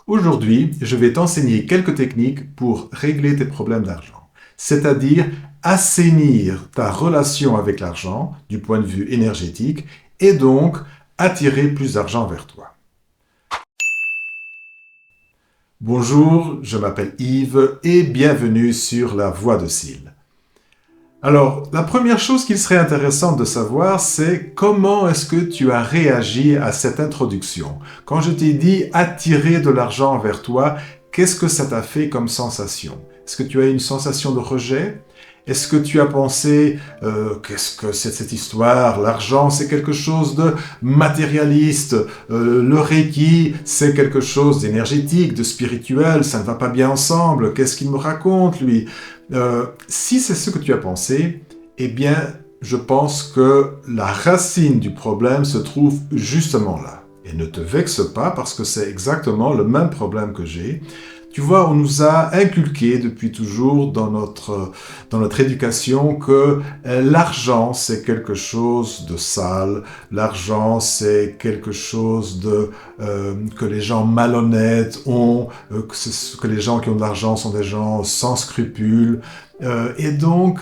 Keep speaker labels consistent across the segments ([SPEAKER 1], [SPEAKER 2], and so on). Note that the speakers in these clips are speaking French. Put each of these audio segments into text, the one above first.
[SPEAKER 1] Aujourd'hui, je vais t'enseigner quelques techniques pour régler tes problèmes d'argent, c'est-à-dire assainir ta relation avec l'argent du point de vue énergétique et donc attirer plus d'argent vers toi. Bonjour, je m'appelle Yves et bienvenue sur La Voix de Syl. Alors, la première chose qu'il serait intéressant de savoir, c'est comment est-ce que tu as réagi à cette introduction. Quand je t'ai dit attirer de l'argent vers toi, qu'est-ce que ça t'a fait comme sensation? Est-ce que tu as une sensation de rejet? Est-ce que tu as pensé, qu'est-ce que c'est cette histoire? L'argent, c'est quelque chose de matérialiste. Le Reiki, c'est quelque chose d'énergétique, de spirituel. Ça ne va pas bien ensemble. Qu'est-ce qu'il me raconte, lui? Si c'est ce que tu as pensé, eh bien, je pense que la racine du problème se trouve justement là. Et ne te vexe pas parce que c'est exactement le même problème que j'ai. Tu vois, on nous a inculqué depuis toujours dans notre éducation que l'argent, c'est quelque chose de sale, l'argent, c'est quelque chose que les gens malhonnêtes ont, que les gens qui ont de l'argent sont des gens sans scrupules. Et donc,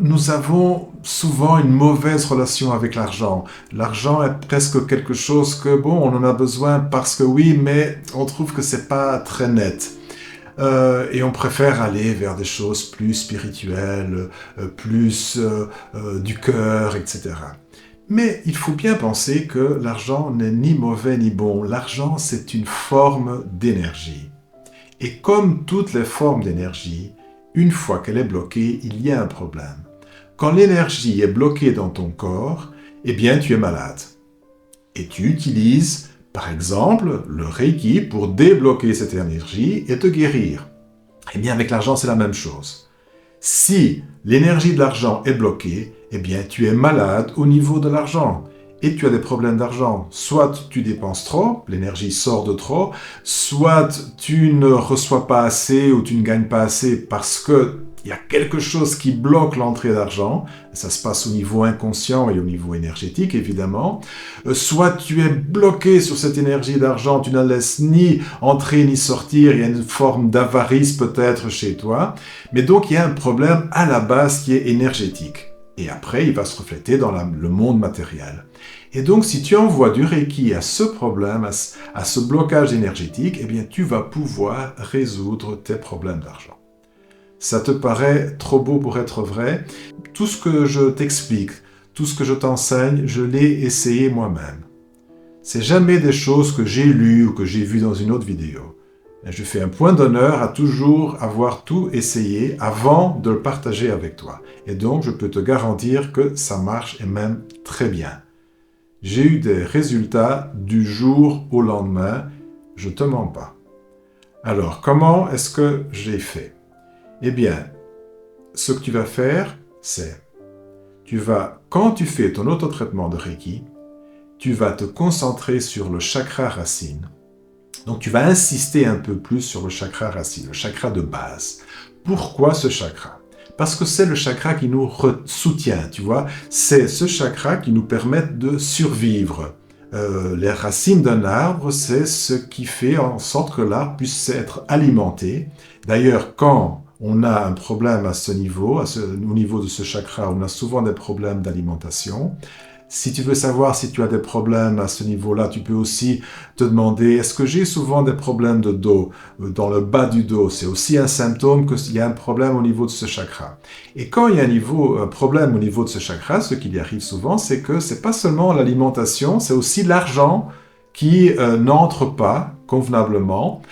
[SPEAKER 1] nous avons souvent une mauvaise relation avec l'argent. L'argent est presque quelque chose que, bon, on en a besoin parce que oui, mais on trouve que c'est pas très net. Et on préfère aller vers des choses plus spirituelles, plus du cœur, etc. Mais il faut bien penser que l'argent n'est ni mauvais ni bon. L'argent, c'est une forme d'énergie. Et comme toutes les formes d'énergie, une fois qu'elle est bloquée, il y a un problème. Quand l'énergie est bloquée dans ton corps, eh bien tu es malade. Et tu utilises, par exemple, le Reiki pour débloquer cette énergie et te guérir. Eh bien avec l'argent, c'est la même chose. Si l'énergie de l'argent est bloquée, eh bien tu es malade au niveau de l'argent. Et tu as des problèmes d'argent. Soit tu dépenses trop, l'énergie sort de trop, soit tu ne reçois pas assez ou tu ne gagnes pas assez parce qu'il y a quelque chose qui bloque l'entrée d'argent. Ça se passe au niveau inconscient et au niveau énergétique, évidemment. Soit tu es bloqué sur cette énergie d'argent, tu ne la laisses ni entrer ni sortir, il y a une forme d'avarice peut-être chez toi. Mais donc il y a un problème à la base qui est énergétique. Et après, il va se refléter dans le monde matériel. Et donc, si tu envoies du Reiki à ce problème, à ce blocage énergétique, eh bien, tu vas pouvoir résoudre tes problèmes d'argent. Ça te paraît trop beau pour être vrai? Tout ce que je t'explique, tout ce que je t'enseigne, je l'ai essayé moi-même. C'est jamais des choses que j'ai lues ou que j'ai vues dans une autre vidéo. Je fais un point d'honneur à toujours avoir tout essayé avant de le partager avec toi. Et donc, je peux te garantir que ça marche et même très bien. J'ai eu des résultats du jour au lendemain, je ne te mens pas. Alors, comment est-ce que j'ai fait? Eh bien, ce que tu vas faire, c'est, quand tu fais ton autotraitement de Reiki, tu vas te concentrer sur le chakra racine. Donc, tu vas insister un peu plus sur le chakra racine, le chakra de base. Pourquoi ce chakra? Parce que c'est le chakra qui nous soutient, tu vois. C'est ce chakra qui nous permet de survivre. Les racines d'un arbre, c'est ce qui fait en sorte que l'arbre puisse être alimenté. D'ailleurs, quand on a un problème à ce niveau, au niveau de ce chakra, on a souvent des problèmes d'alimentation. Si tu veux savoir si tu as des problèmes à ce niveau-là, tu peux aussi te demander, est-ce que j'ai souvent des problèmes de dos, dans le bas du dos? C'est aussi un symptôme qu'il y a un problème au niveau de ce chakra. Et quand il y a un problème au niveau de ce chakra, ce qui y arrive souvent, c'est que ce n'est pas seulement l'alimentation, c'est aussi l'argent qui n'entre pas convenablement,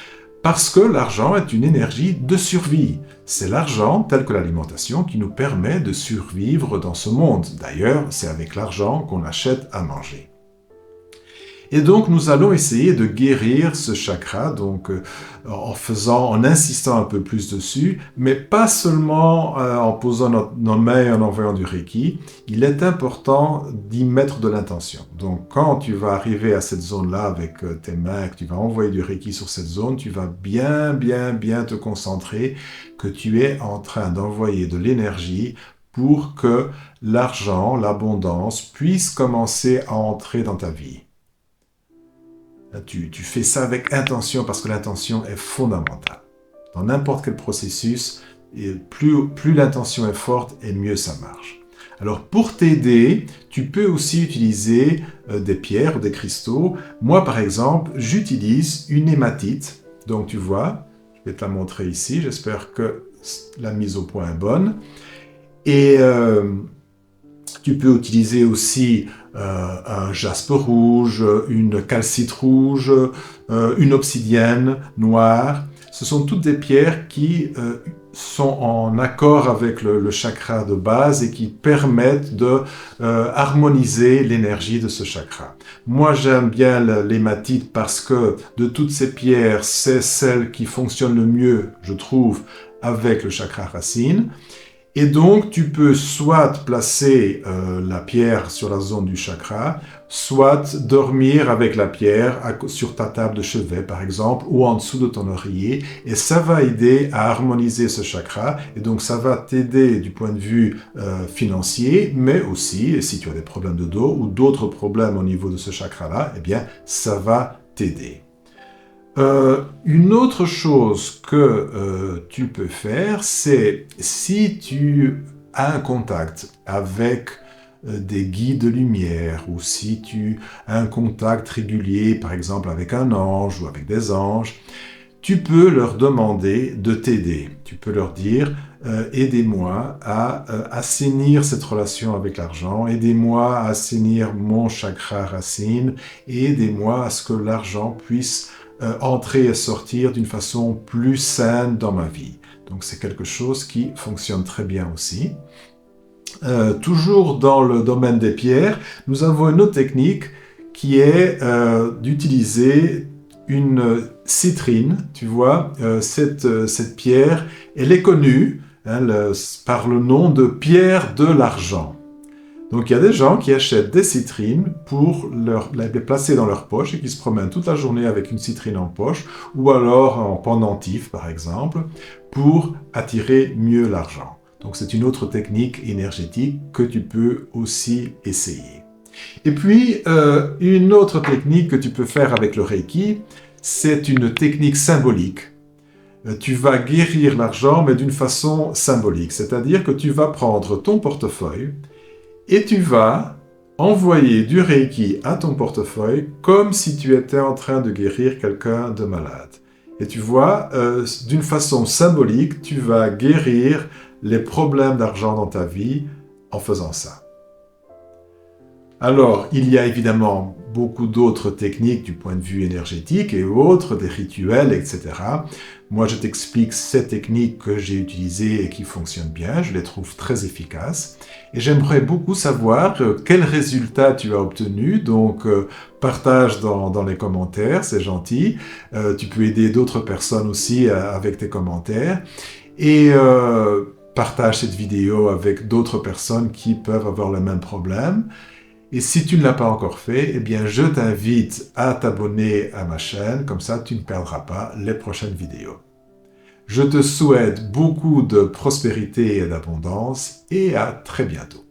[SPEAKER 1] parce que l'argent est une énergie de survie. C'est l'argent, tel que l'alimentation, qui nous permet de survivre dans ce monde. D'ailleurs, c'est avec l'argent qu'on achète à manger. Et donc, nous allons essayer de guérir ce chakra, donc en insistant un peu plus dessus, mais pas seulement en posant nos mains et en envoyant du Reiki. Il est important d'y mettre de l'intention. Donc, quand tu vas arriver à cette zone-là avec tes mains, que tu vas envoyer du Reiki sur cette zone, tu vas bien te concentrer que tu es en train d'envoyer de l'énergie pour que l'argent, l'abondance, puisse commencer à entrer dans ta vie. Tu fais ça avec intention parce que l'intention est fondamentale. Dans n'importe quel processus, et plus l'intention est forte et mieux ça marche. Alors pour t'aider, tu peux aussi utiliser des pierres ou des cristaux. Moi par exemple, j'utilise une hématite. Donc tu vois, je vais te la montrer ici. J'espère que la mise au point est bonne. Et tu peux utiliser aussi un jaspe rouge, une calcite rouge, une obsidienne noire. Ce sont toutes des pierres qui sont en accord avec le chakra de base et qui permettent de harmoniser l'énergie de ce chakra. Moi, j'aime bien l'hématite parce que de toutes ces pierres, c'est celle qui fonctionne le mieux, je trouve, avec le chakra racine. Et donc, tu peux soit placer la pierre sur la zone du chakra, soit dormir avec la pierre sur ta table de chevet, par exemple, ou en dessous de ton oreiller. Et ça va aider à harmoniser ce chakra. Et donc, ça va t'aider du point de vue financier, mais aussi, et si tu as des problèmes de dos ou d'autres problèmes au niveau de ce chakra-là, eh bien, ça va t'aider. Une autre chose que tu peux faire, c'est si tu as un contact avec des guides de lumière ou si tu as un contact régulier, par exemple avec un ange ou avec des anges, tu peux leur demander de t'aider. Tu peux leur dire aidez-moi à assainir cette relation avec l'argent, aidez-moi à assainir mon chakra racine, aidez-moi à ce que l'argent puisse entrer et sortir d'une façon plus saine dans ma vie. Donc c'est quelque chose qui fonctionne très bien aussi. Toujours dans le domaine des pierres, nous avons une autre technique qui est d'utiliser une citrine. Tu vois, cette pierre, elle est connue par le nom de pierre de l'argent. Donc il y a des gens qui achètent des citrines pour les placer dans leur poche et qui se promènent toute la journée avec une citrine en poche ou alors en pendentif par exemple pour attirer mieux l'argent. Donc c'est une autre technique énergétique que tu peux aussi essayer. Et puis une autre technique que tu peux faire avec le Reiki, c'est une technique symbolique. Tu vas guérir l'argent mais d'une façon symbolique, c'est-à-dire que tu vas prendre ton portefeuille et tu vas envoyer du Reiki à ton portefeuille comme si tu étais en train de guérir quelqu'un de malade. Et tu vois, d'une façon symbolique, tu vas guérir les problèmes d'argent dans ta vie en faisant ça. Alors, il y a évidemment beaucoup d'autres techniques du point de vue énergétique et autres, des rituels, etc. Moi, je t'explique ces techniques que j'ai utilisées et qui fonctionnent bien. Je les trouve très efficaces. Et j'aimerais beaucoup savoir quels résultats tu as obtenus. Donc, partage dans les commentaires, c'est gentil. Tu peux aider d'autres personnes aussi avec tes commentaires. Et partage cette vidéo avec d'autres personnes qui peuvent avoir le même problème. Et si tu ne l'as pas encore fait, eh bien, je t'invite à t'abonner à ma chaîne, comme ça tu ne perdras pas les prochaines vidéos. Je te souhaite beaucoup de prospérité et d'abondance et à très bientôt.